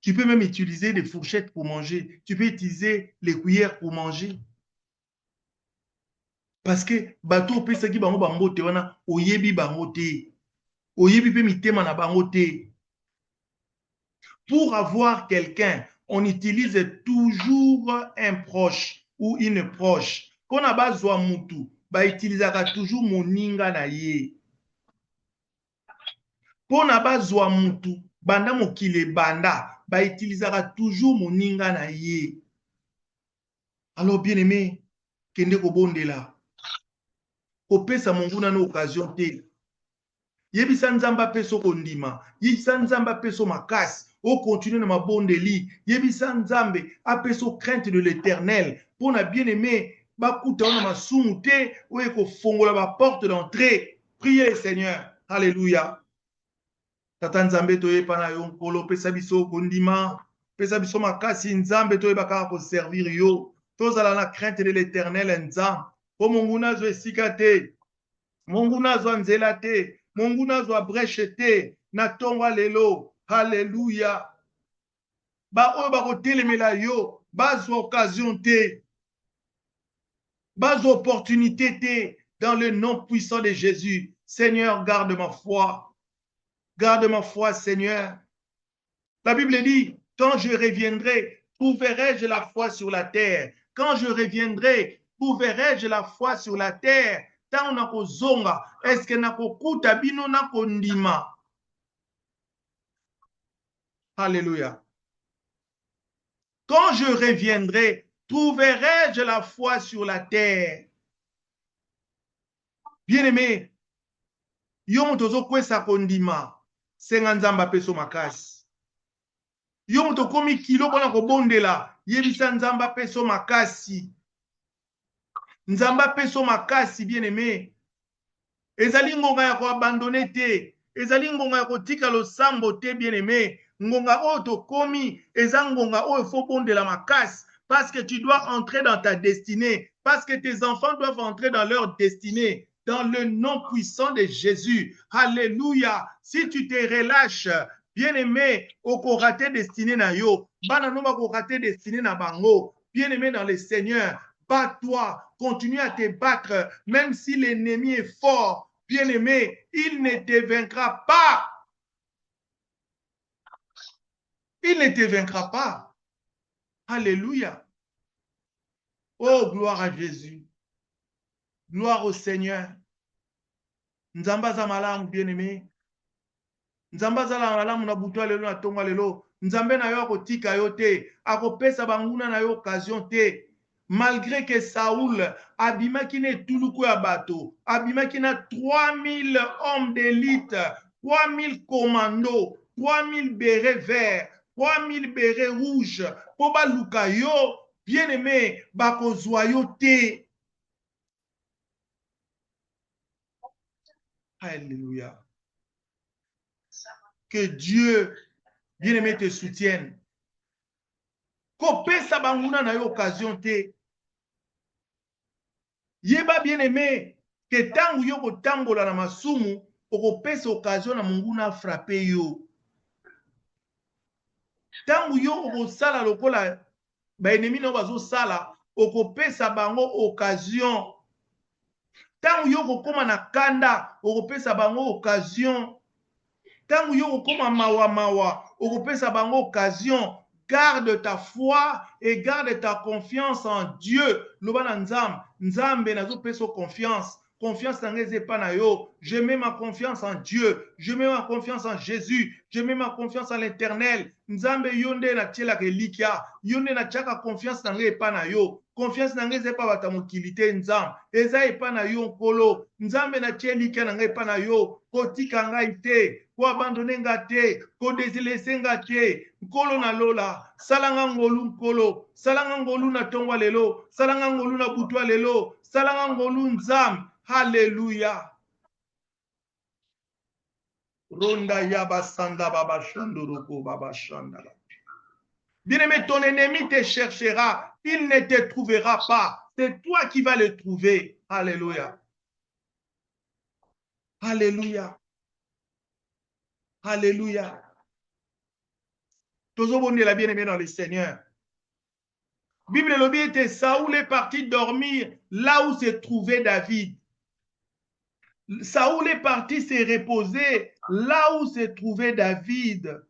Tu peux même utiliser des fourchettes pour manger. Tu peux utiliser les cuillères pour manger. Parce que bato opesa ki bango bango te wana oyebi bango te. Oyebi pe mitema na bango te. Pour avoir quelqu'un, on utilise toujours un proche ou une proche. Quand on a besoin de mutu, ba utilisera toujours moninga na ye. Pour na besoin de mutu, banda mokile banda, ba utilisera toujours moninga na ye. Alors bien aimé, kende ko bondela. Kopesa monguna na occasion te. Yebisa nzamba peso kondima, yebisa nzamba peso makasi. Au continue na mabondeli, yebisa nzambe apeso crainte de l'Éternel. Pour na bien-aimé, bakuta ona masumu te, oye ko fongola ba porte d'entrée. Priez le Seigneur. Alléluia. Tata nzambe toye pana yo nkolo pesa biso kondima, pesa biso makasi nzambe toye bakaka ko servir yo. Tozala na crainte de l'Éternel nzambe. Po monguna zo esika te. Monguna zo nzela te. Monguna zo breche te. Na tongwa lelo. Alléluia. Ba oyo bakotelemela yo, bazo occasion te, bazo opportunité te, dans le nom puissant de Jésus. Seigneur, garde ma foi. Garde ma foi, Seigneur. La Bible dit, quand je reviendrai, trouverai-je la foi sur la terre. Quand je reviendrai, trouverai-je la foi sur la terre. Tant nako zonga, est-ce que nako kuta bino nako ndima. Alléluia. Quand je reviendrai, trouverai-je la foi sur la terre? Bien-aimé, yo tozo kwesa kondima, senga nzamba peso makasi. Yo to komi kilo kona kobondela, yebisa nzamba peso makasi. Nzamba peso makasi, bien-aimé. Ezali ngonga ya ko abandonner te, ezali ngonga ya kotika losambo te, bien-aimé. Ngonga oto komi, eza ngonga o faut bondela makasi. Parce que tu dois entrer dans ta destinée. Parce que tes enfants doivent entrer dans leur destinée. Dans le nom puissant de Jésus. Alléluia. Si tu te relâches, bien-aimé, au raté destiné na yo. Bananoma ko raté destiné na bango. Bien-aimé dans le Seigneur. Bats-toi. Continue à te battre. Même si l'ennemi est fort. Bien-aimé, il ne te vaincra pas. Il ne te vaincra pas. Alléluia. Oh, gloire à Jésus. Gloire au Seigneur. Nzamba za malamu, bien-aimé. Nzamba za malamu na butwa lelo na tonga lelo. Nzambe na yo akotika yo te. Akopesa banguna na yo occasion te. Malgré que Saoul abimaki ne tuluku ya bato. Abimaki na 3000 hommes d'élite. 3000 commandos. 3000 bérets verts. 3000 bérets rouges. Po baluka yo, bien-aimé, bakozwa yo te. Alléluia. Que Dieu, bien-aimé, te soutienne. Kopesa banguna na yo occasion te. Yeba bien-aimé, que tangu yo kotambola na masumu, okopesa occasion na munguna frappe yo. Tangu yo okosala lokola ba ennemi na bazo sala, okopesa bango occasion. Tant yo kokoma na kanda, okopesa bango occasion. Tant yo kokoma mawa mawa, okopesa bango occasion. Garde ta foi et garde ta confiance en Dieu. Loba nzambe, nzambe nazo peso confiance. Confiance n'engage pas na yo. Je mets ma confiance en Dieu. Je mets ma confiance en Jésus. Je mets ma confiance en l'Éternel. Nzambe yonde na tiela ke likia. Yonde na tiaka confiance n'engage pas na yo. Confiance n'engage pas bata mokilité nzambe. Eza epa na yo nkolo. Nzambe na tiela likia n'engage pas na yo. Kotika ngai te. Ko abandonner nga te. Ko délaisser nga te. Nkolo na lola. Salanga ngolu nkolo. Salanga ngolu na tongwa lelo. Salanga ngolu na butwa lelo. Salanga ngolu nzambe. Alléluia. Ronda yabasanda baba shandoroko baba shandala. Bien-aimé, ton ennemi te cherchera, il ne te trouvera pas. C'est toi qui vas le trouver. Alléluia. Alléluia. Alléluia. Toujours bon la bien-aimé dans le Seigneur. Bible lobby était Saoul est parti dormir là où se trouvait David. Saoul est parti se reposer là où se trouvait David.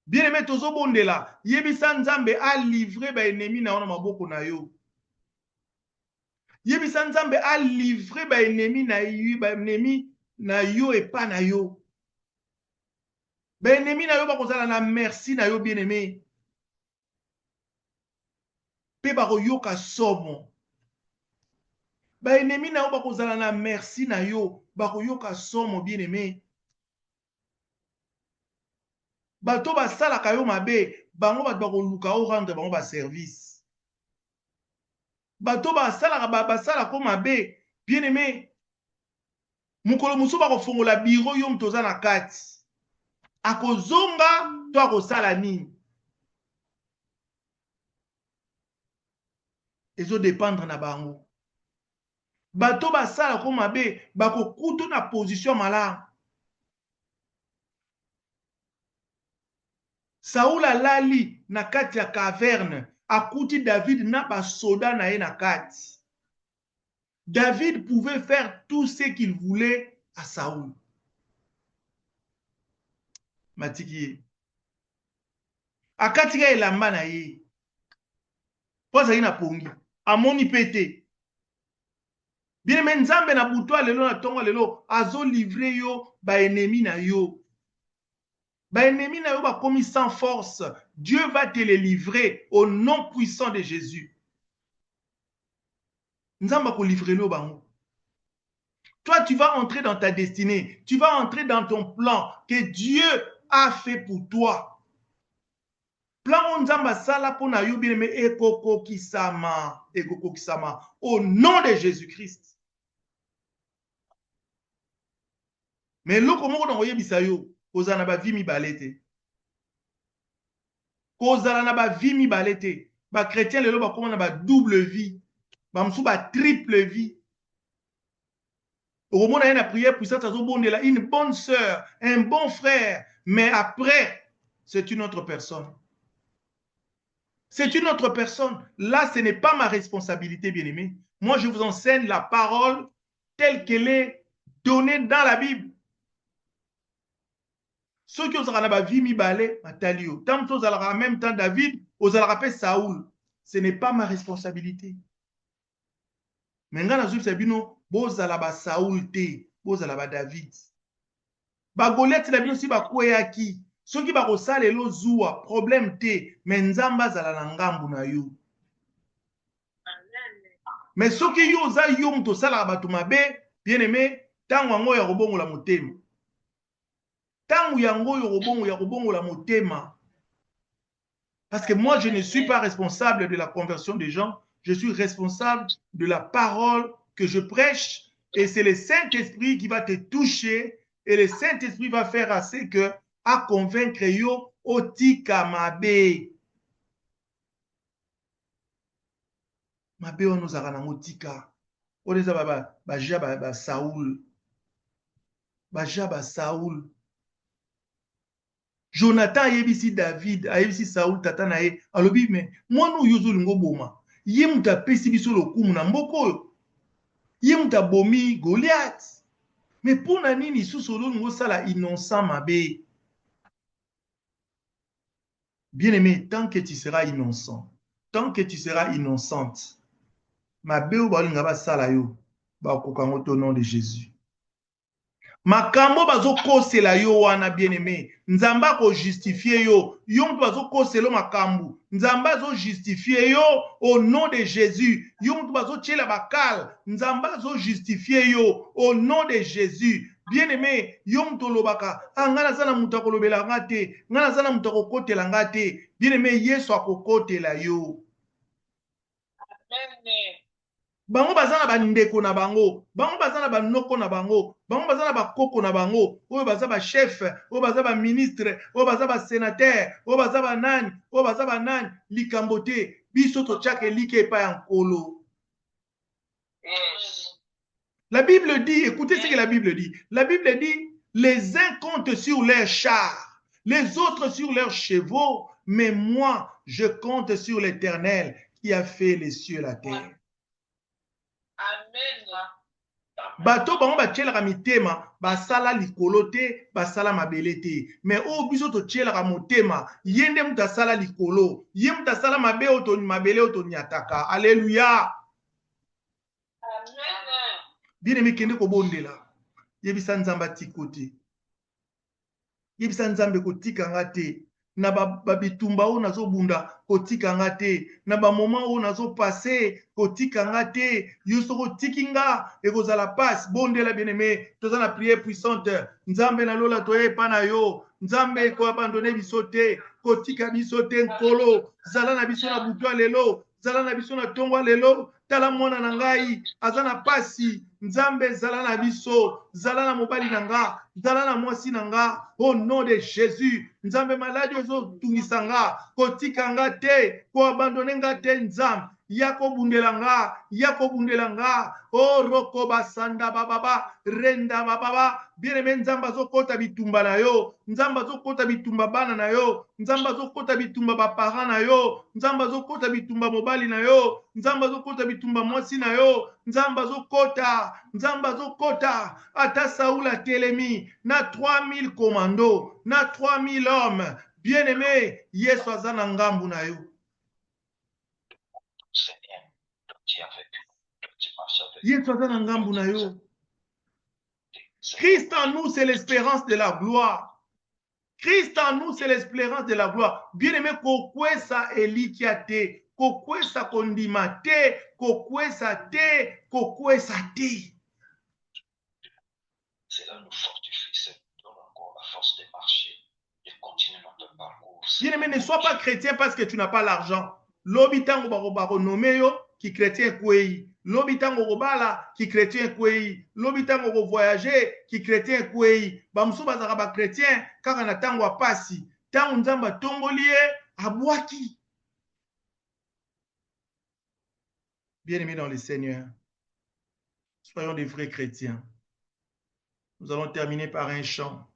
Bien-aimé, tozo bondela, yebisa nzambe a livré ba ennemi na wana maboko na yo. Yebisa nzambe a livré ba ennemi na yo et pas na yo. Ba ennemi na yo ba kozala na merci na yo bien-aimé. Pe ba koyoka somo. Ba ennemi na yo ba kozala na merci na yo, ba koyoka somo bien-aimé. Bato basalaka yo mabe, bango bato bakoluka o rendre bango ba service. Bato basala ko mabe, bien-aimé. Mukolo musu bakofongola biro yo mtoza na kati. Akozonga to akosala nini? Ezo dépendre na bango. Bato basala ko mabe, bakokutu na position malamu. Saoul alali na kati ya caverne, akuti David na ba soda na ye na kati. David pouvait faire tout ce qu'il voulait à Saoul. Matiki. Akatika elamba na ye. Poza ina pongi. Amoni pete. Bien mais nzambe na butwa lelo na tongo lelo azo livrer yo ba ennemi na yo. Ba ennemi na yo ba komi sans force. Dieu va te les livrer au nom puissant de Jésus. Nzamba ko livrer lo bango. Toi, tu vas entrer dans ta destinée. Tu vas entrer dans ton plan que Dieu a fait pour toi. Plan nzamba sala pona yo bien-aimé ekoko kisama au nom de Jésus-Christ. Mais loko moko na oyebisa yo kozala na ba vie mibale te. Kozala na ba vie mibale te. Ba chrétien lelo ba koma na ba double vie. Ba msu ba triple vie. Au moment où il y a une prière puissante, une bonne sœur, un bon frère, mais après, c'est une autre personne. C'est une autre personne. Là, ce n'est pas ma responsabilité, bien-aimé. Moi, je vous enseigne la parole telle qu'elle est donnée dans la Bible. Ceux qui ont la vie mibalé, Matalio. Tant que en même temps David, aux rappelé Saoul. Ce n'est pas ma responsabilité. Mais quand on a Sabino, bozala ba Saoul te, bozala ba David. Ba Goliath la bino si ba kweyaki. Soki ba kosala elo zuwa problème te, mais nzamba zala na ngambu na yo. Mais soki yo za yo mto sala ba tumabe, bien-aimé, tango ngo ya kobongo la motema. Tango yango yo kobongo la motema. Parce que moi je ne suis pas responsable de la conversion des gens, je suis responsable de la parole que je prêche, et c'est le Saint-Esprit qui va te toucher, et le Saint-Esprit va faire assez que à convaincre yo otika mabe. Mabe on nous a rana otika. On les a ba Saoul. Ba Saoul. Jonathan yebisi David, ayebisi Saoul tata na ye. Alobi mais moi nous yozul ngoboma. Ye muta pesi biso lokumu na mboko yo. Yemta bomi Goliath. Mais pour nani sous solo nous sala innocent mabe. Bien-aimé, tant que tu seras innocent, tant que tu seras innocente, mabe ou balinga ba sala yo ba kokango au nom de Jésus. Makambo bazo kosela yo wana bien-aimé, nzamba ko justifier yo, yo mtu bazo koselo makambo, nzamba zo justifier yo au nom de Jésus, yo mtu bazo tchela bakal, nzamba zo justifier yo au nom de Jésus. Bien-aimé, yo mtu lobaka, ngana sana mtu akolobela ngate, ngana sana mtu akokotela ngate, bien-aimé, Yesu akokotela yo. Amen. Bango bazana ba ndeko na bango, bango bazana ba noko na bango, bango bazana ba koko na bango, oyo baza ba chef, oyo baza ba ministre, oyo baza ba sénateur, oyo baza ba nani, oyo baza ba nani, likambo te, biso to chake like epa ya nkolo. La Bible dit, écoutez ce que la Bible dit. La Bible dit, les uns comptent sur leurs chars, les autres sur leurs chevaux, mais moi, je compte sur l'Éternel qui a fait les cieux et la terre. Amen. Bato bango ba tchelaka mitema basala likolo te basala mabele te, mais o biso to tchelaka motema yende muta sala likolo ye muta sala mabe oto mabele oto nyataka. Alléluia. Amen. Bien-aimé, kende ko bondela yebisa nzamba tikoti, yebisa nzambe kotika ngate na babitumba o nazo bunda kotika ngate, na ba moment o nazo passer kotika ngate, yoso kotiki nga ekozala passe. Bondela bien-aimé, toza na prière puissante, nzambe na lola toye pa na yo, nzambe ko abandonner biso te, kotika biso te nkolo, zala na biso na butu lelo, zala na biso na tongo lelo, tala mwana na ngai azana pasi, nzambe zala na biso, zala na mobali na nga, zala na mwasi na nga, au nom de Jésus. Nzambe maladi ozo tungisa nga, kotika nga te, ko abandone nga te nzambe, yako bundela nga, o roko basanda bababa, renda bababa, bien-aimé, nzamba zo kota bitumba na yo, nzamba zo kota bitumba bana na yo, nzamba zo kota bitumba bapara na yo, nzamba zo kota bitumba mobali na yo, nzamba zo kota bitumba mwasi na yo, nzamba zo kota, ata Saoula telemi, na 3000 commandos, na 3000 hommes, bien-aimé, Yesu azana ngambu na yo. Yesu azana ngambu na yo. Christ en nous, c'est l'espérance de la gloire. Christ en nous, c'est l'espérance de la gloire. Bien-aimé, kokwesa elikia te, kokwesa kondima te, kokwesa te, kokwesa te. Cela nous fortifie, ça nous donne encore la force de marcher et continuer notre parcours. Bien-aimé, ne sois pas chrétien parce que tu n'as pas l'argent. L'obitango baro nommé yo qui chrétien kwei. L'obitango robala qui chrétien kwei. L'obitango voyager qui chrétien kwei. Bamsu bazaka ba chrétien kaka na tango apasi. Tango nzamba tongolie abwaki. Bien-aimé dans le Seigneur, soyons des vrais chrétiens. Nous allons terminer par un chant.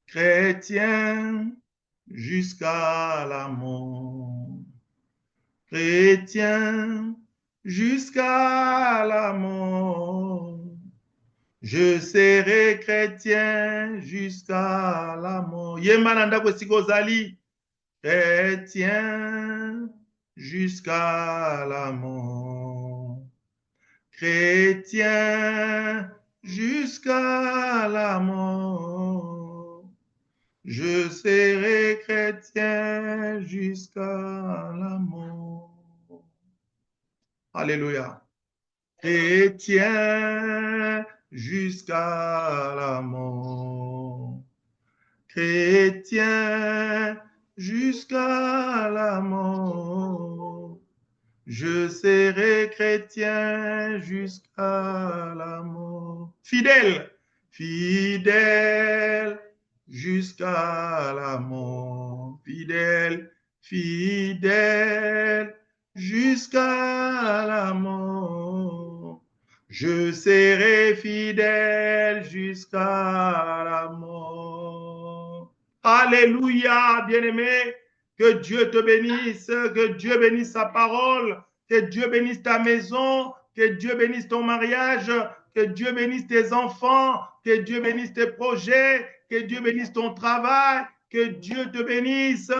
Chrétien jusqu'à la mort. Chrétien jusqu'à la mort. Je serai chrétien jusqu'à la mort. Yemananda kosikozali. Chrétien jusqu'à la mort. Chrétien jusqu'à la mort. Je serai chrétien jusqu'à la mort. Alléluia. Chrétien jusqu'à la mort. Chrétien jusqu'à la mort. Je serai chrétien jusqu'à la mort. Fidèle, fidèle jusqu'à la mort. Fidèle, fidèle jusqu'à la mort. Je serai fidèle jusqu'à la mort. Alléluia, bien-aimé. Que Dieu te bénisse, que Dieu bénisse sa parole, que Dieu bénisse ta maison, Que Dieu bénisse ton mariage. Que Dieu bénisse tes enfants. Que Dieu bénisse tes projets. Que Dieu bénisse ton travail. Que Dieu te bénisse.